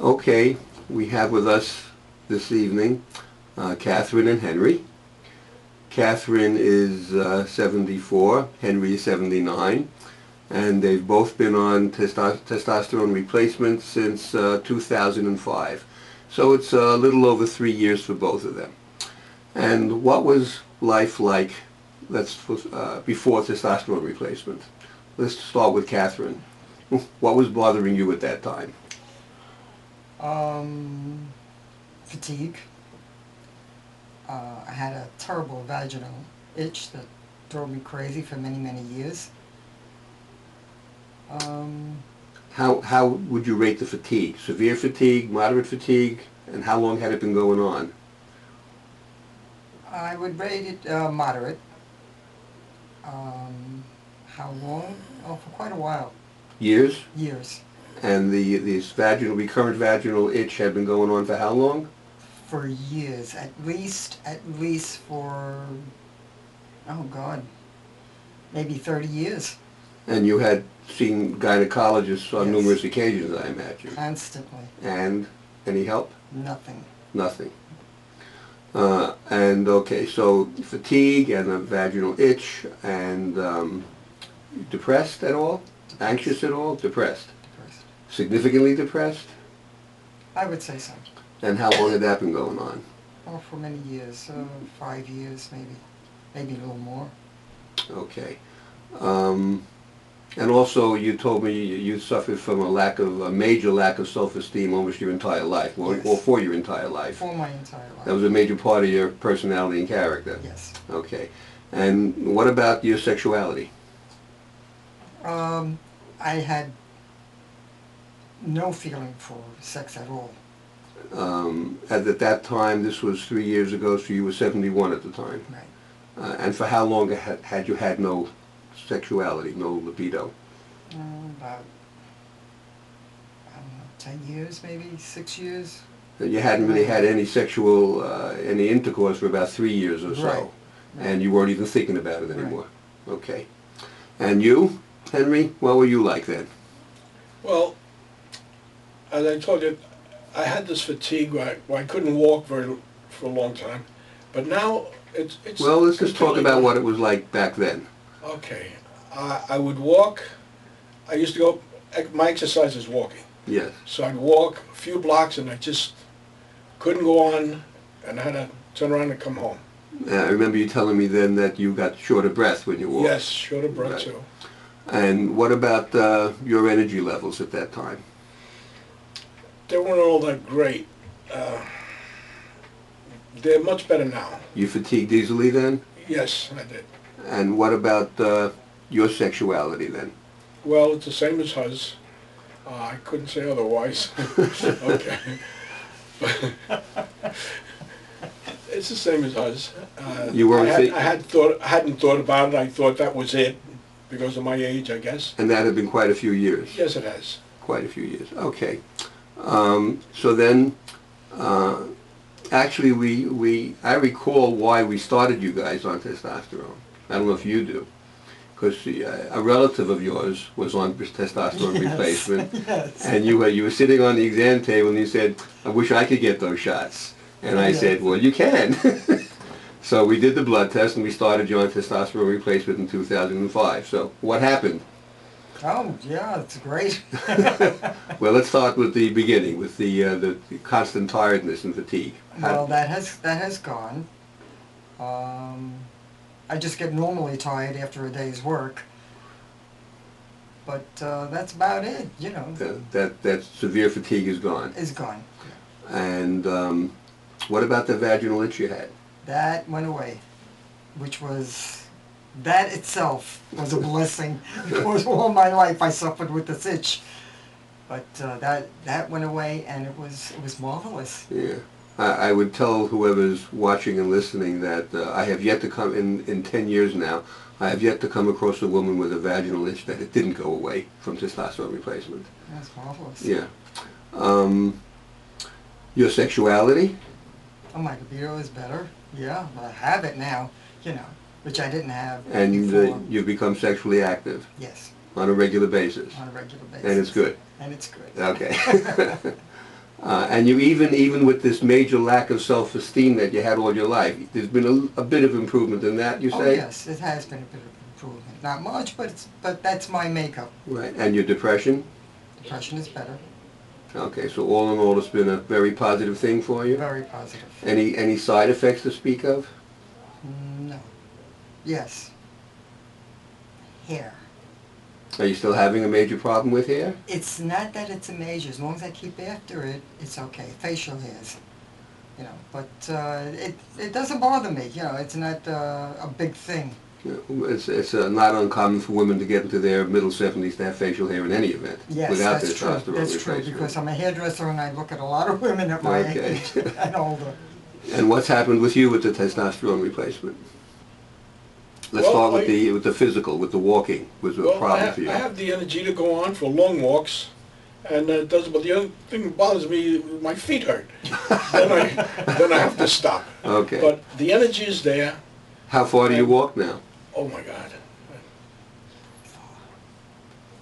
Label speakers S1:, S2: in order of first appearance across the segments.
S1: Okay, we have with us this evening Catherine and Henry. Catherine is 74, Henry is 79, and they've both been on testosterone replacement since 2005. So it's a little over 3 years for both of them. And what was life like before testosterone replacement? Let's start with Catherine. What was bothering you at that time?
S2: Fatigue. I had a terrible vaginal itch that drove me crazy for many, many years.
S1: How would you rate the fatigue? Severe fatigue, moderate fatigue, and how long had it been going on?
S2: I would rate it moderate. How long? Oh, for quite a while.
S1: Years?
S2: Years.
S1: And this recurrent vaginal itch had been going on for how long?
S2: For years, at least for, oh God, maybe 30 years.
S1: And you had seen gynecologists on
S2: Yes.
S1: numerous occasions, I imagine.
S2: Constantly.
S1: And any help?
S2: Nothing.
S1: Nothing. And okay, so fatigue and a vaginal itch and depressed at all?
S2: Depressed.
S1: Anxious at all? Depressed.
S2: Depressed.
S1: Significantly depressed?
S2: I would say so.
S1: And how long had that been going on?
S2: Oh, for many years, 5 years maybe a little more.
S1: Okay. And also you told me you suffered from a major lack of self-esteem almost your entire life,
S2: Yes.
S1: or for your entire life.
S2: For my entire life.
S1: That was a major part of your personality and character.
S2: Yes.
S1: Okay. And what about your sexuality?
S2: I had no feeling for sex at all.
S1: At that time, this was 3 years ago, so you were 71 at the time.
S2: Right.
S1: And for how long had you had no sexuality, no libido?
S2: About, I don't know, 10 years maybe, 6 years.
S1: You hadn't really had any any intercourse for about 3 years or so.
S2: Right.
S1: And you weren't even thinking about it anymore. Right. Okay. And you, Henry, what were you like then?
S3: Well, as I told you, I had this fatigue where I couldn't walk for a long time. But now it's
S1: well, let's just talk about what it was like back then.
S3: Okay. I would walk. I used to go, my exercise is walking.
S1: Yes.
S3: So I'd walk a few blocks and I just couldn't go on and I had to turn around and come home.
S1: I remember you telling me then that you got short of breath when you walked.
S3: Yes, short of breath too.
S1: And what about your energy levels at that time?
S3: They weren't all that great. They're much better now.
S1: You fatigued easily then?
S3: Yes, I did.
S1: And what about your sexuality then?
S3: Well, it's the same as hers. I couldn't say otherwise. Okay. It's the same as hers.
S1: You weren't
S3: I hadn't thought about it. I thought that was it because of my age, I guess.
S1: And that had been quite a few years?
S3: Yes, it has.
S1: Quite a few years. Okay. So then, actually, I recall why we started you guys on testosterone. I don't know if you do, because a relative of yours was on testosterone replacement,
S2: Yes.
S1: and you were sitting on the exam table, and you said, "I wish I could get those shots." And I said, "Well, you can." So we did the blood test, and we started you on testosterone replacement in 2005. So what happened?
S2: Oh, yeah, it's great.
S1: Well, let's start with the beginning, with the constant tiredness and fatigue.
S2: Well, that has gone. I just get normally tired after a day's work. But that's about it, you know.
S1: That severe fatigue is gone.
S2: Is gone.
S1: And what about the vaginal itch you had?
S2: That went away, which was, that itself was a blessing. Because all my life I suffered with this itch. But that went away, and it was marvelous.
S1: Yeah. I would tell whoever's watching and listening that I have yet to come, in 10 years now, I have yet to come across a woman with a vaginal itch that it didn't go away from testosterone replacement.
S2: That's marvelous.
S1: Yeah. Your sexuality?
S2: Oh, my libido is better. Yeah, I have it now, you know, which I didn't have
S1: And
S2: before.
S1: you've become sexually active?
S2: Yes.
S1: On a regular basis?
S2: On a regular basis.
S1: And it's good?
S2: And it's good.
S1: Okay. And you even with this major lack of self-esteem that you had all your life, there's been a bit of improvement in that, you
S2: Oh
S1: say?
S2: yes, it has been a bit of improvement. Not much, but that's my makeup.
S1: Right. And your depression?
S2: Depression is better.
S1: Okay, so all in all, it's been a very positive thing for you?
S2: Very positive.
S1: Any side effects to speak of?
S2: No. Yes. Hair.
S1: Are you still having a major problem with hair?
S2: It's not that it's a major. As long as I keep after it, it's okay. Facial hairs, you know. But it doesn't bother me. You know, it's not a big thing.
S1: It's not uncommon for women to get into their middle 70s to have facial hair in any event.
S2: Yes,
S1: without
S2: that's true.
S1: testosterone
S2: That's true
S1: replacement.
S2: because I'm a hairdresser and I look at a lot of women at my
S1: Okay.
S2: age and older.
S1: And what's happened with you with the testosterone replacement? Let's
S3: Well,
S1: start with the physical, with the walking. Was a
S3: Well,
S1: problem for you?
S3: I have the energy to go on for long walks, and it doesn't. But the other thing that bothers me, my feet hurt. then I have to stop.
S1: Okay.
S3: But the energy is there.
S1: How far do you walk now?
S3: Oh my God,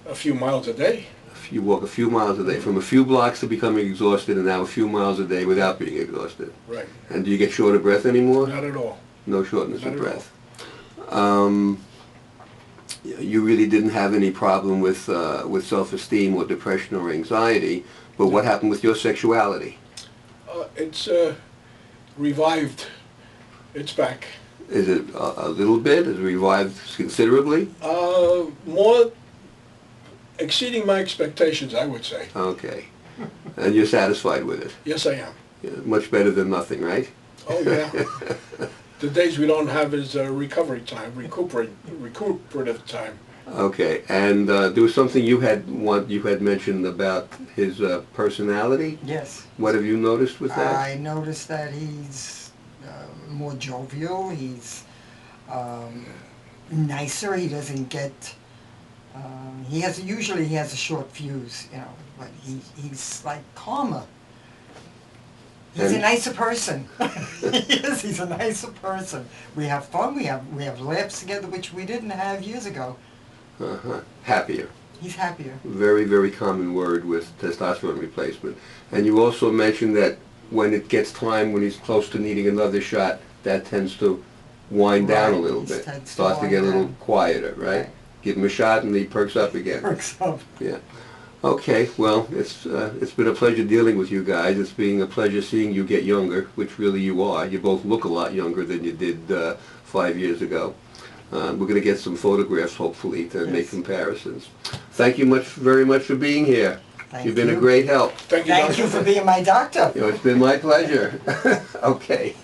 S3: a few miles a day.
S1: You walk a few miles a day, from a few blocks to becoming exhausted, and now a few miles a day without being exhausted.
S3: Right.
S1: And do you get short of breath anymore?
S3: Not at all.
S1: No shortness
S3: Not
S1: of
S3: at
S1: breath. You really didn't have any problem with self-esteem or depression or anxiety, but what happened with your sexuality?
S3: It's revived. It's back.
S1: Is it a little bit? Is it revived considerably?
S3: More exceeding my expectations, I would say.
S1: Okay. And you're satisfied with it?
S3: Yes, I am.
S1: Yeah, much better than nothing, right?
S3: Oh yeah. The days we don't have is recovery time, recuperative time.
S1: Okay, and there was something you had mentioned about his personality.
S2: Yes.
S1: What have you noticed with that?
S2: I noticed that he's more jovial. He's nicer. He doesn't get. Usually he has a short fuse, you know, but he's like calmer. He's a nicer person. He is. He's a nicer person. We have fun. We have laughs together, which we didn't have years ago.
S1: Happier.
S2: He's happier.
S1: Very, very common word with testosterone replacement. And you also mentioned that when it gets time, when he's close to needing another shot, that tends to wind down a little bit. Starts to get a little quieter, right? Give him a shot and he perks up again.
S2: Perks up.
S1: Yeah. Okay, well, it's been a pleasure dealing with you guys. It's been a pleasure seeing you get younger, which really you are. You both look a lot younger than you did 5 years ago. We're going to get some photographs, hopefully, to make comparisons. Thank you very much for being here. You've been a great help.
S3: Thank you,
S2: Thank
S3: Doctor.
S2: you for being my doctor.
S1: It's been my pleasure. Okay.